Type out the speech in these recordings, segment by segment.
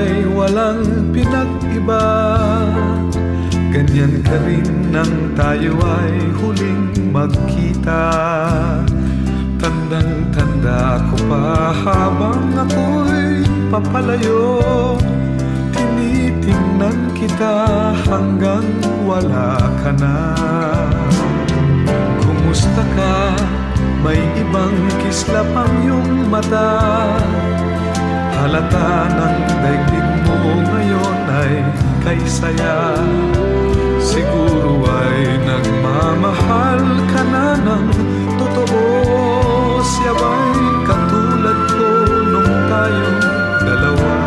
ay walang pinag-iba. Ganyan ka rin nang tayo ay huling magkita. Tandang-tanda ko pa habang ako'y papalayo, tinitingnan kita hanggang wala ka na. Kumusta ka? May ibang kislap ang iyong mata. Halata ng daigdig mo ngayon ay kay saya. Siguro ay nagmamahal ka na ng totoo. Siya ba'y katulad ko nung tayong dalawa?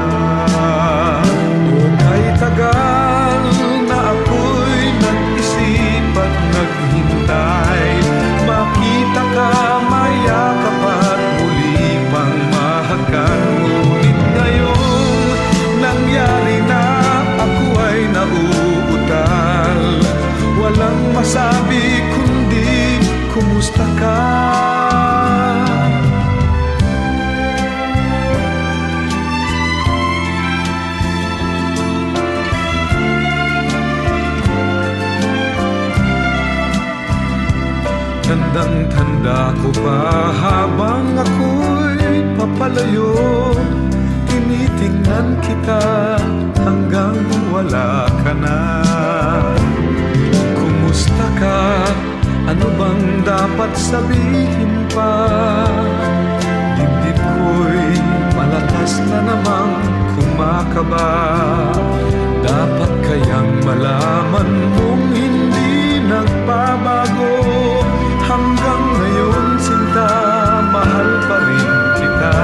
O kay tagal na ako'y nag-isip at naghintay, makita ka, mayakap at muli pang mahakan. Ngunit ngayong nangyari na, ako ay nauutal. Walang masabi kundi kumusta ka? Tandang-tanda ko pa habang ako'y papalayo, tinitingnan kita hanggang wala ka na. Kumusta ka? Ano bang dapat sabihin pa? Dibdib ko'y malakas na namang kumakaba. Dapat kayang malaman mong hindi nagbabago. Hanggang ngayon sinta, mahal pa rin kita.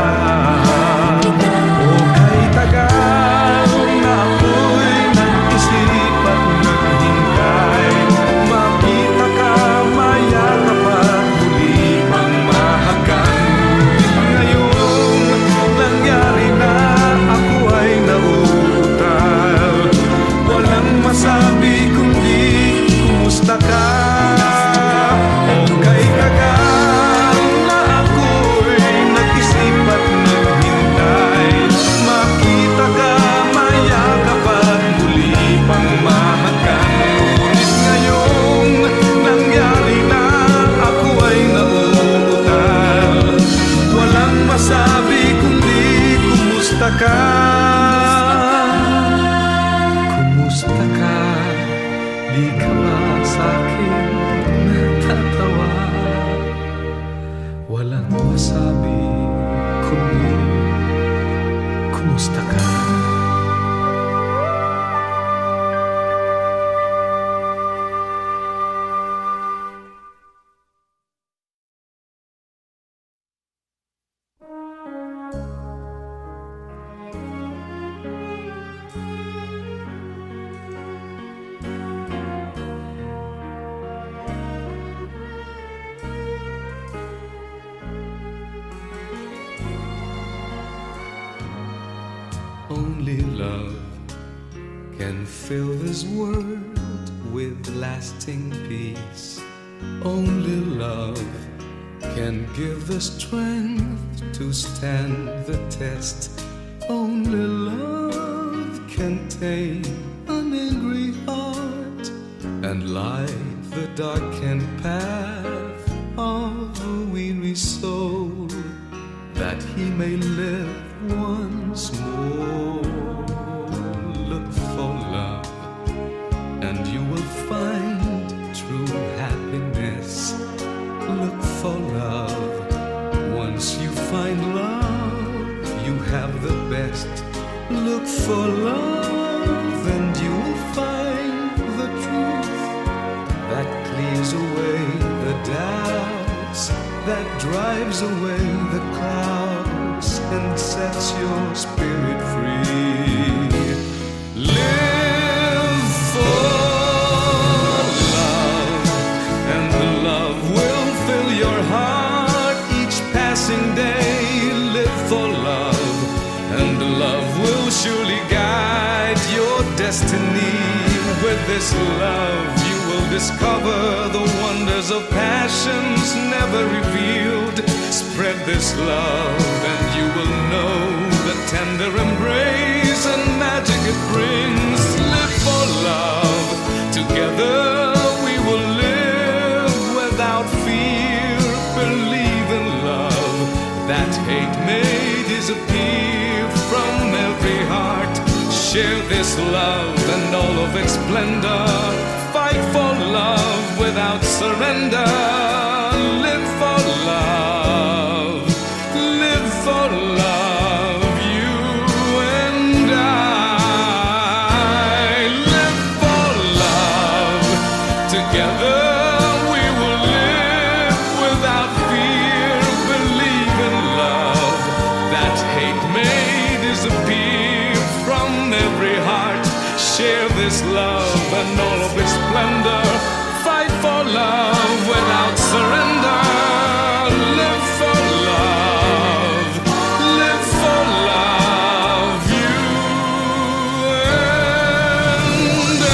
O kay tagal na ako'y nag-isip at naghintay, makita ka, mayakap at muli pang mahakan. Ngayong nangyari na, ako ay nauutal. Walang masabi kundi kumusta ka? Kumusta ka? Di ka ba sa'kin natatawa? Walang masabi kundi kumusta ka? Only love can fill this world with lasting peace. Only love can give the strength to stand the test. Only love can tame an angry heart and light the darkened path of a weary soul, that he may live once more. Look for love and you will find true happiness. Look for love. Once you find love, you have the best. Look for love and you will find the truth that clears away the doubts, that drives away the clouds and sets your spirit free. Live for love, and the love will fill your heart each passing day. Live for love, and the love will surely guide your destiny. With this love you will discover the wonders of passions never revealed. Spread this love and you will know the tender embrace and it brings. Live for love. Together we will live without fear. Believe in love, that hate may disappear from every heart. Share this love and all of its splendor. Fight for love without surrender. Live for love. Live for love. You and I. Live for love. Together we will live without fear. Believe in love, that hate may disappear from every heart. Share this love and all of its splendor. Fight for love without surrender. Live for love. Live for love. You and I.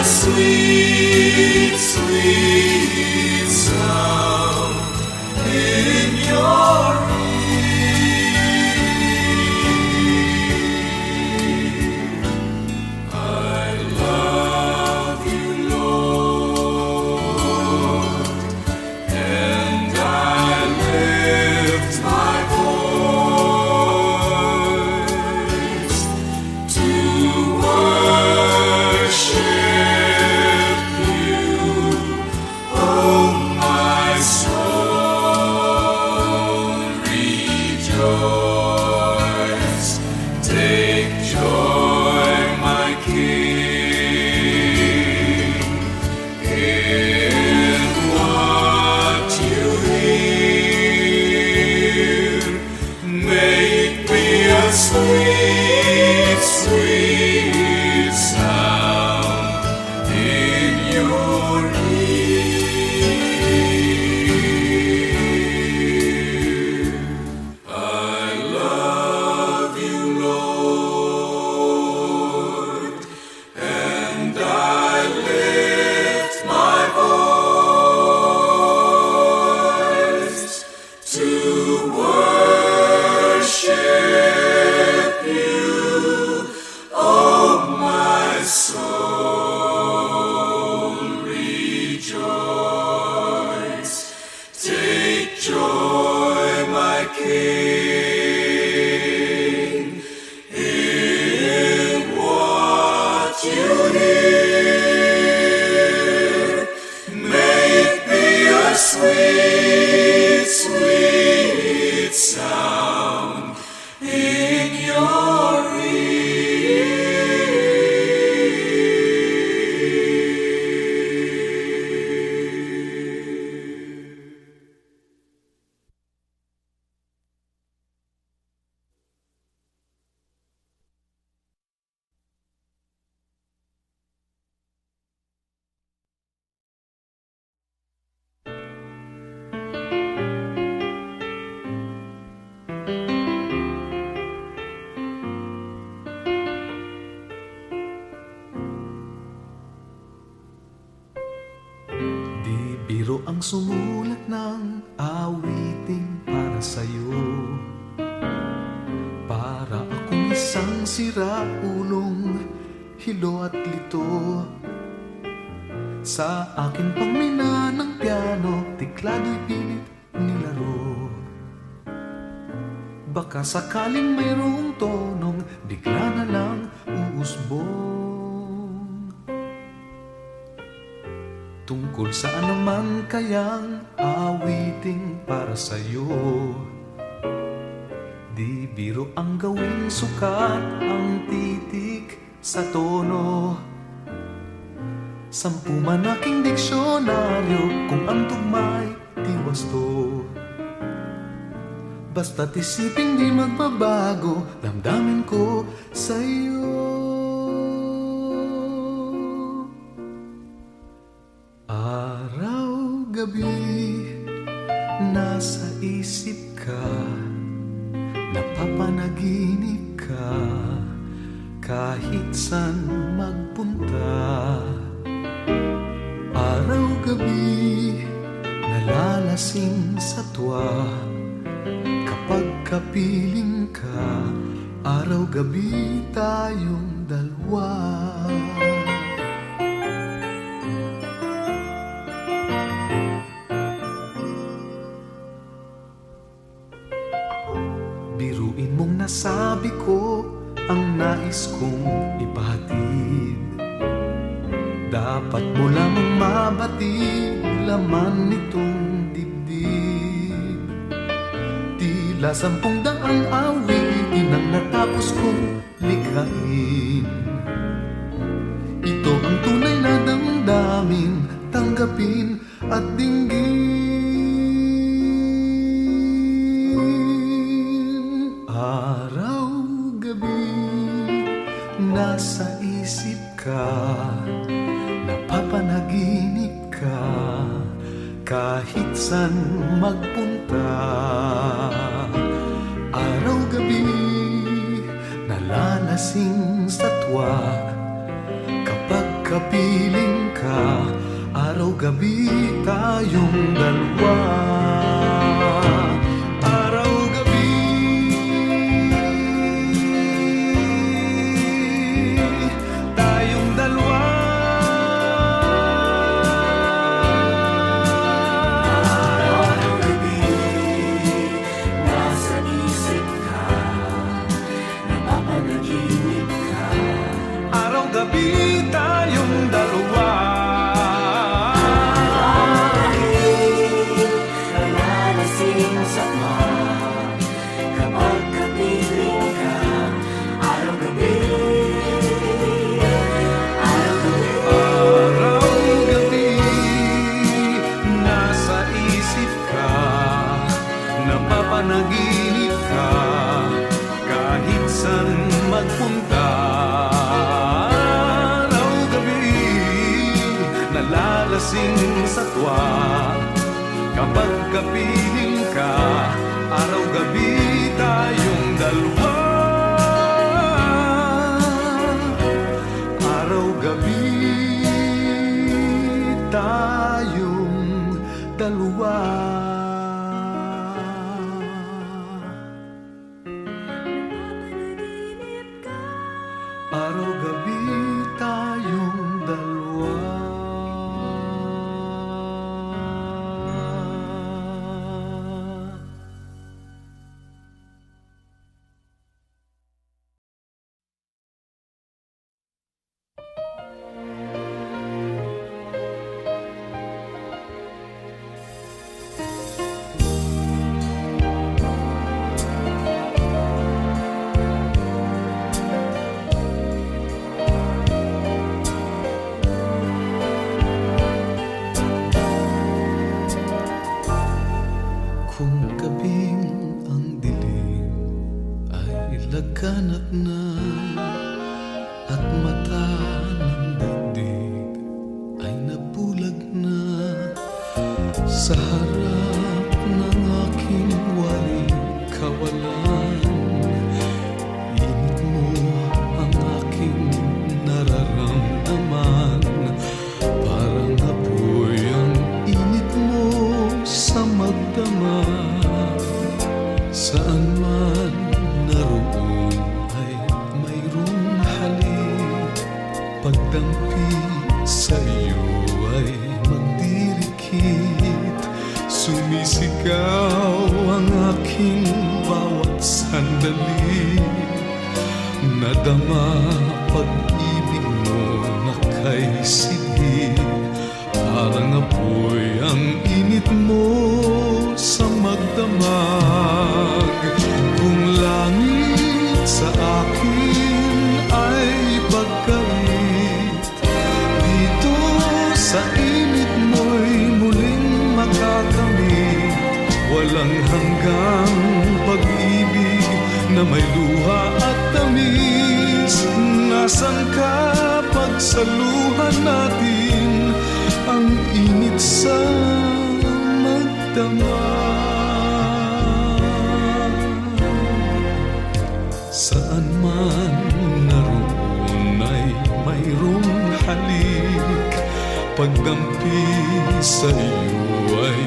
Sweet, sweet sound in your ear. I love you, Lord, and I lift my voice to worship. Sweet, sweet sound in your ear. I love you, Lord, and I lift my voice to worship you, oh my soul, rejoice. Take joy, my King, in what you hear. May it be a sweet, sweet sound in your biro ang sumulat ng awiting para sa'yo. Para akong isang siraulong hilo at lito. Sa akin pangmina ng piano, tiklado'y pilit nilaro. Baka sakaling mayroong tonong bigla na lang uusbong. Tungkol saan naman kayang awiting para sa'yo? Di biro ang gawing sukat ang titik sa tono. 10 man aking diksyonaryo kung ang tugma'y di wasto. Basta't isiping di magbabago, damdamin ko sa'yo. Araw-gabi, nasa isip ka, napapanaginip ka, kahit saan magpunta. Araw-gabi, nalalasing sa tuwa, kapag kapiling ka, araw-gabi tayong dalawa. Biruin mong nasabi ko ang nais kong ipahatid. Dapat mo lamang mabatid laman nitong dibdib. Tila 10 awitin ang natapos kong likhain. Ito ang tunay na damdamin, tanggapin at dinggin. Araw-gabi, nasa isip ka, napapanaginip ka, kahit saan magpunta. Araw-gabi, nalalasing sa tuwa, kapag kapiling ka, araw-gabi tayong dalawa. Araw-gabi, tayong dalawa. Araw-gabi tayong dalawa. Nalalasing sa tuwa, kapag kapiling ka, araw-gabi. Araw-gabi, nasa isip ka, napapanaginip ka, kahit saan magpunta. Nalalasing sa tuwa, kapag kapiling ka, araw-gabi tayong dalawa. Araw-gabi tayong dalawa. Araw-gabi tayong dalawa. Kung gabing ang dilim ay laganap na, at mata ng daigdig ay nabulag na, sa harap ng aking waring kawalan, init mo ang aking nararamdaman. Parang apoy ang init pagdampi sa iyo ay magdirikit. Sumisigaw ang aking bawat sandali. Nadama pag-ibig mo na kay sidhi. Parang apoy ang init mo sa magdamag. Kung langit sa akin ay pagkait, dito sa init mo'y muling makakamit. Walang hanggang pag-ibig na may luha at tamis. Nasaan ka pagsaluhan natin ang init sa magdamag? Saan man naroon ay mayroong halik. Pagdampi sa iyo ay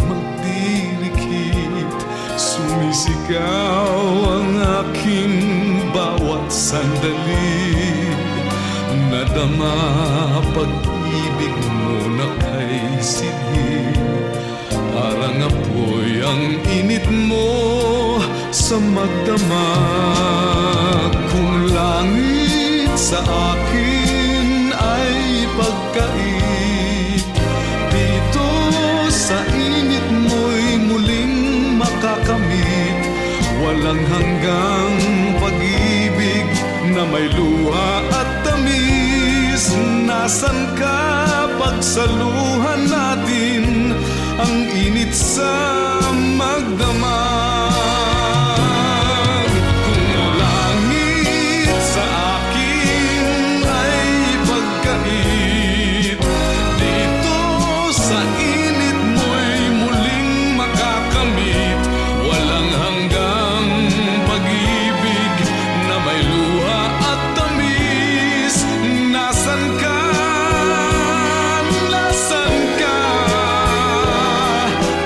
magdirikit. Sumisigaw ang aking bawat sandali. Nadama pag-ibig mo na kay sidhi. Parang apoy ang init mo sa magdamag. Kung langit sa akin ay pagkait, dito sa init mo'y muling makakamit. Walang hanggang pag-ibig na may luha at tamis. Nasaan ka pagsaluhan natin ang init sa magdamag? Kung langit sa akin ay pagkait, dito sa init mo'y muling makakamit. Walang hanggang pag-ibig na may luha at tamis. Nasaan ka?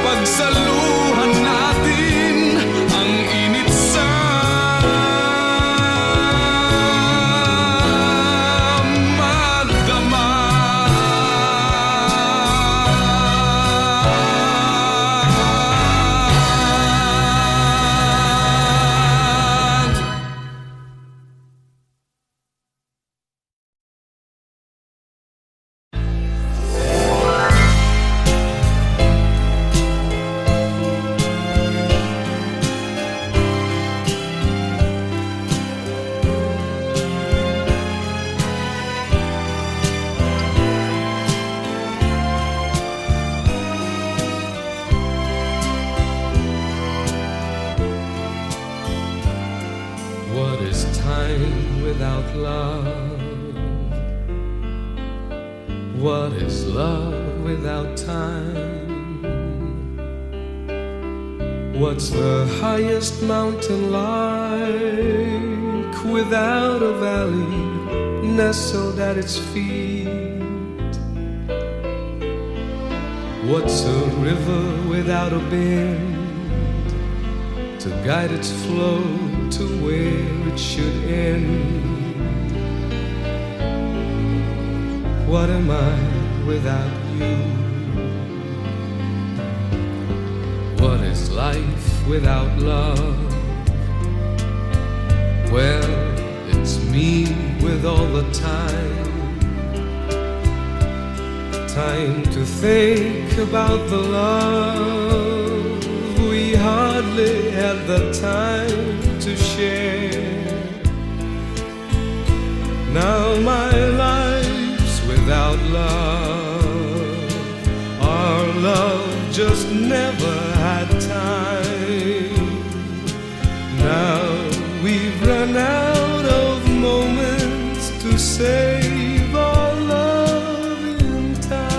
Pagsaluhan natin ang init sa without love? What is love without time? What's the highest mountain like without a valley nestled at its feet? What's a river without a bend to guide its flow to where it should end? What am I without you? What is life without love? Well, it's me with all the time. Time to think about the love we hardly had the time to share. Now my life's without love. Our love just never had time. Now we've run out of moments to save our love in time.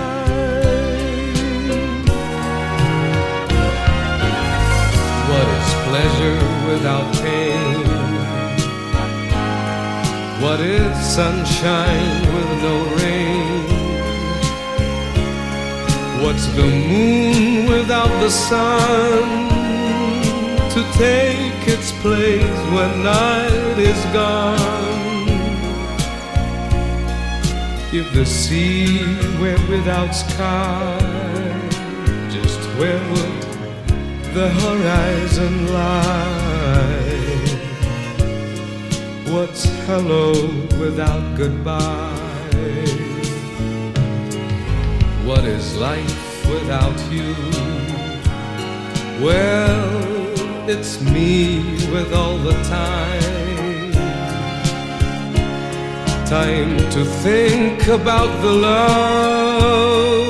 What is pleasure without pain? What is sunshine with no rain? What's the moon without the sun to take its place when night is gone? If the sea were without sky, just where would the horizon lie? What's hello without goodbye? What is life without you? Well, it's me with all the time. Time to think about the love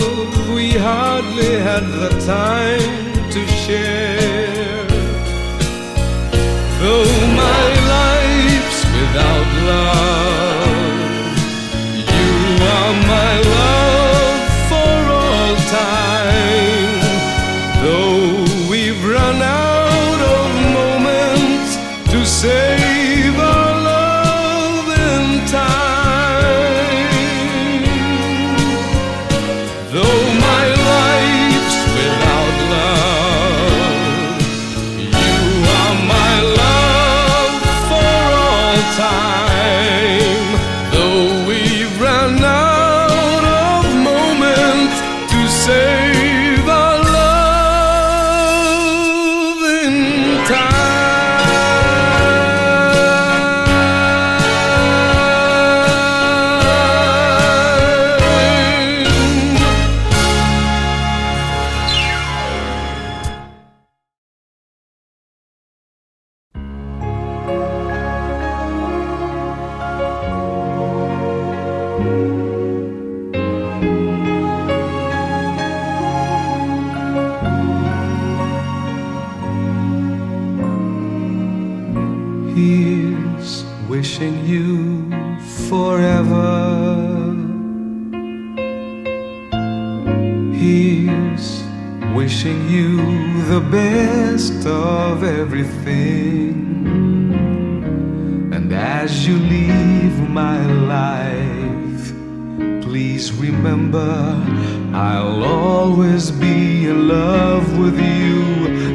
we hardly had the time to share. Though my life's without love, you are my love for all time. Though we've run out of moments to save our love in time. Though my life's without love, you are my love for all time. Though we've run out of moments to save our love in time. Here's wishing you forever. Here's wishing you the best of everything. And as you leave my life, please remember I'll always be in love with you,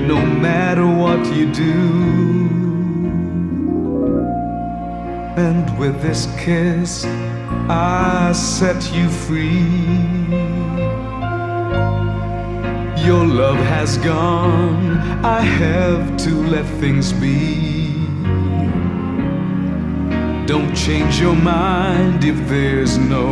no matter what you do. And with this kiss, I set you free. Your love has gone, I have to let things be. Don't change your mind if there's no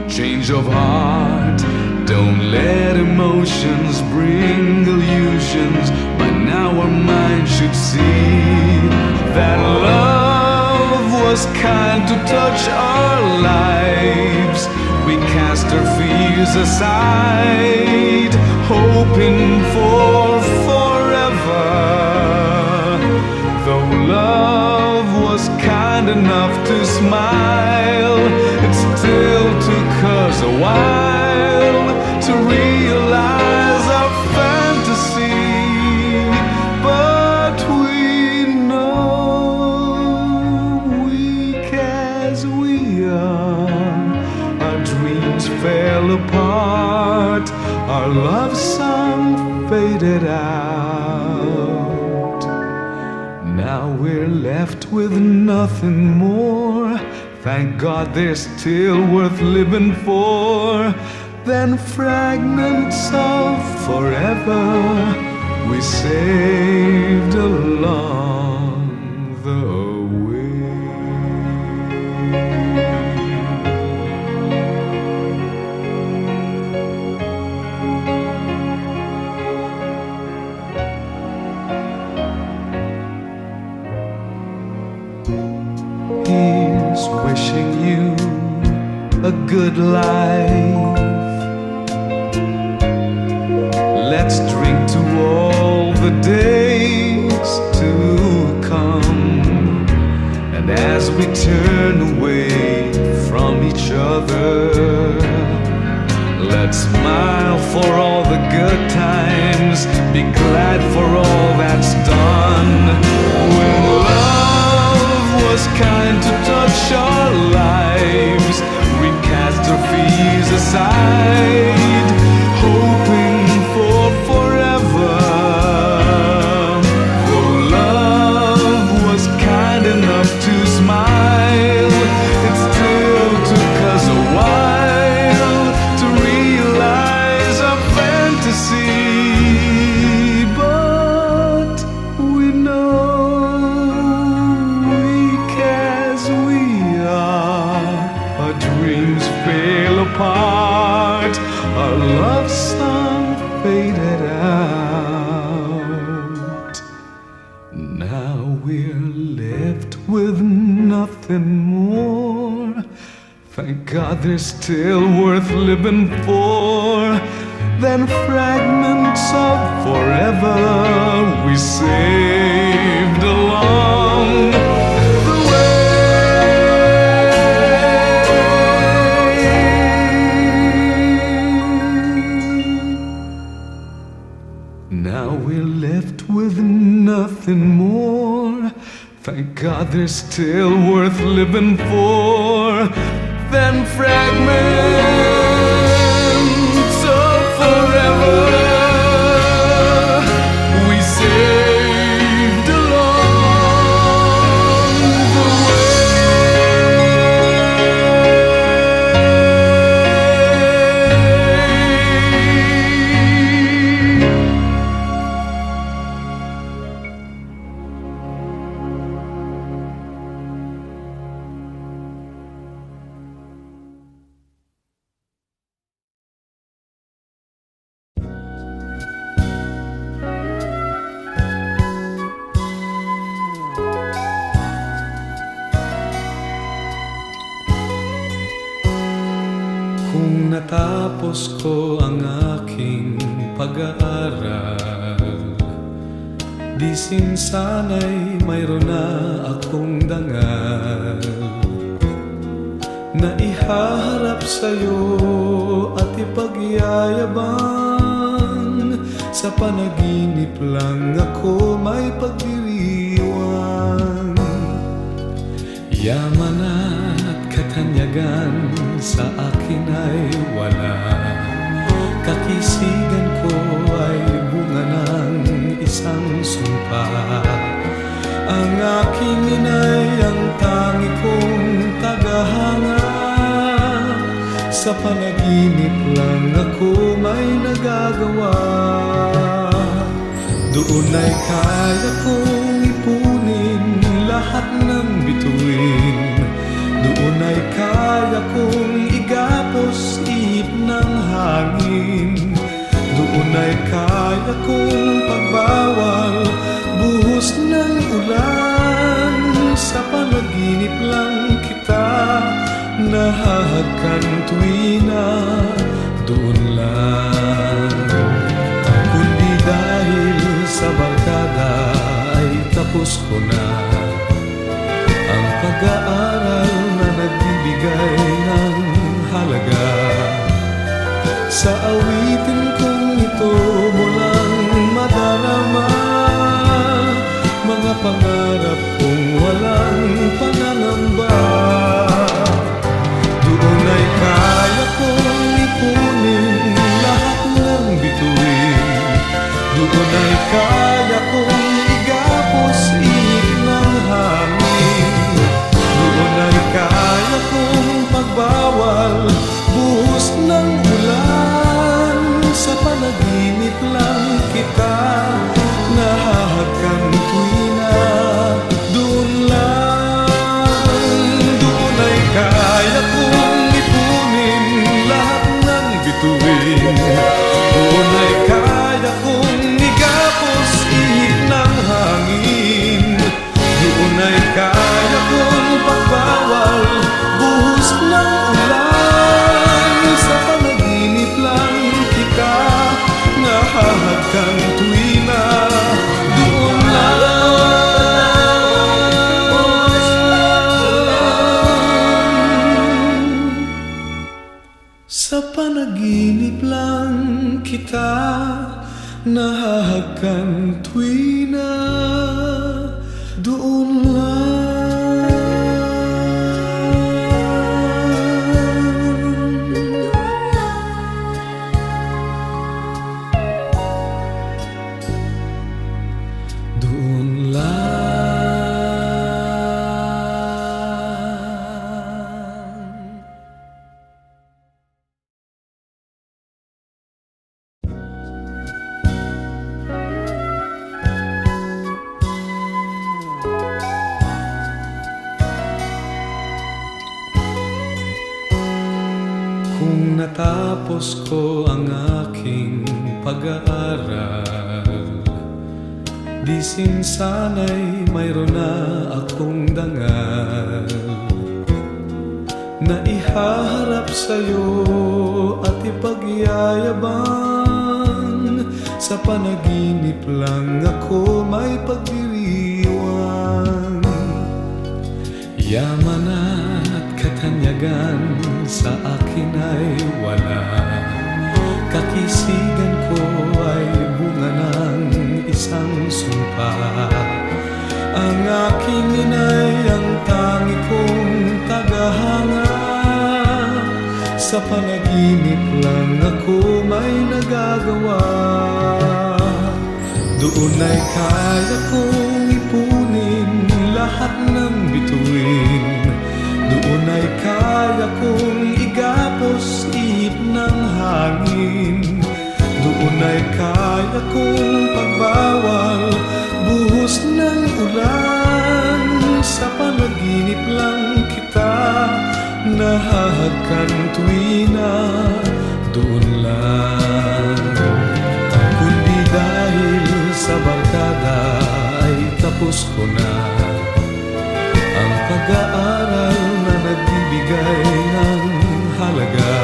change of heart. Don't let emotions bring illusions. By now our minds should see that love was kind to touch our lives. We cast our fears aside, hoping for forever. Though love was kind enough to smile, it still took us a while to realize our fantasy. But we know, weak as we are, our dreams fell apart, our love song faded out. Now we're left with nothing more. Thank God they're still worth living for. Then fragments of forever we saved along the way. Here's wishing you a good life. Let's drink to all the days to come. And as we turn away from each other, let's smile for all the good times, be glad for all that's done. When love was kind to touch our lives, we cast our fears aside, hoping for forever. Though love was kind enough to smile, it still took us a while apart, our love song faded out. Now we're left with nothing more. Thank God there's still worth living for than fragments of forever we saved along the way. Now we're left with nothing more. Thank God there's still worth living for than fragments of forever we saved along the Kung natapos ko ang aking pag-aaral, di sana'y mayroon na akong dangal na ihaharap sa'yo at ipagyayabang. Sa panaginip lang ako may pagdiriwang. Yaman at katanyagan sa akin ay wala. Kakisigan ko ay bunga ng isang sumpa. Ang aking inay ang tangi kong tagahanga. Sa panaginip lang ako may nagagawa. Doon ay kaya kong ipunin lahat ng bituin. Doon ay kaya kong igapos ihip ng hangin. Doon ay kaya kong pagbawal buhos ng ulan. Sa panaginip lang kita nahahagkan tuwina. Doon lang. Kundi dahil sa barkada ay tapos ko na ang pag-aaral na nagbibigay ng halaga. Sa awitin kong ito mo lang madarama mga pangarap kong walang pangangamba. Doon ay kaya kong ipunin lahat ng bituin. Doon ay kaya kong igapos ihip ng hangin. Doon ay kaya kong pagbawal buhos ng ulan. Sa panaginip lang kita nahahagkan tuwina. Doon lang. Doon ay kaya kong ipunin lahat ng bituin. Doon ay kaya kong igapos ihip ng hangin. Doon ay kaya kong pagbawal buhos ng ulan. Sa panaginip lang kita nahahagkan tuwina. Doon lang. Sa panaginip lang kita nahahagkan tuwina. Doon lang. Doon lang. natapos ko ang aking pag-aaral, di sana'y mayroon na akong dangal na ihaharap sa'yo at ipagyayabang. Sa panaginip lang ako may pagdiriwang. Yaman at katanyagan sa akin ay wala, kakisigan ko ay bunga ng isang sumpa. Ang aking inay ang tangi kong tagahanga, sa panaginip lang ako may nagagawa. Doon ay kaya kong ipunin lahat ng bituin, doon ay kaya kong igapos ihip ng hangin, doon ay kaya kong pagbawal buhos ng ulan. Sa panaginip lang kita nahahagkan tuwina, doon lang. Kundi dahil sa barkada ay tapos ko na ang pag-aaral na nagbibigay ng halaga.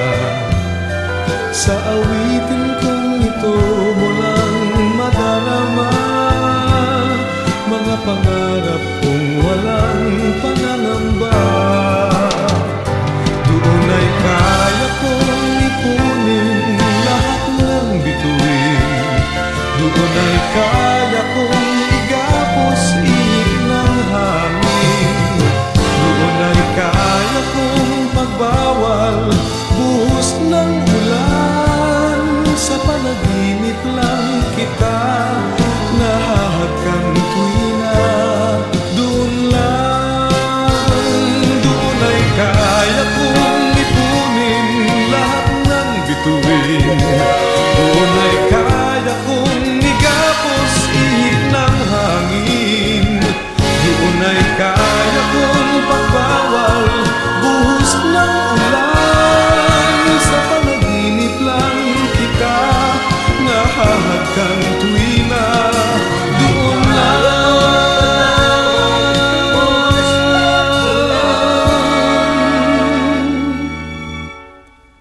Sa awitin kong ito mo lang madarama mga pangarap kong walang pangangamba. Doon ay kaya kong ipunin lahat ng bituin, doon ay kaya kong igapos ihip ng hangin, doon ay kaya kong pagbawal buhos ng ulan. Sa panaginip lang kita nahahagkan tuwina, doon lang. Doon ay kaya kong ipunin lahat ng bituin, doon ay kaya kong igapos ihip ng hangin, doon ay kaya kong pagbawal buhos ng ulan. Sa panaginip lang kita nahahagkan tuwina, doon lang.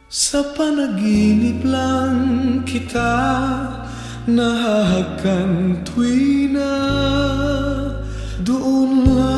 Sa panaginip lang kita nahahagkan tuwina, doon lang.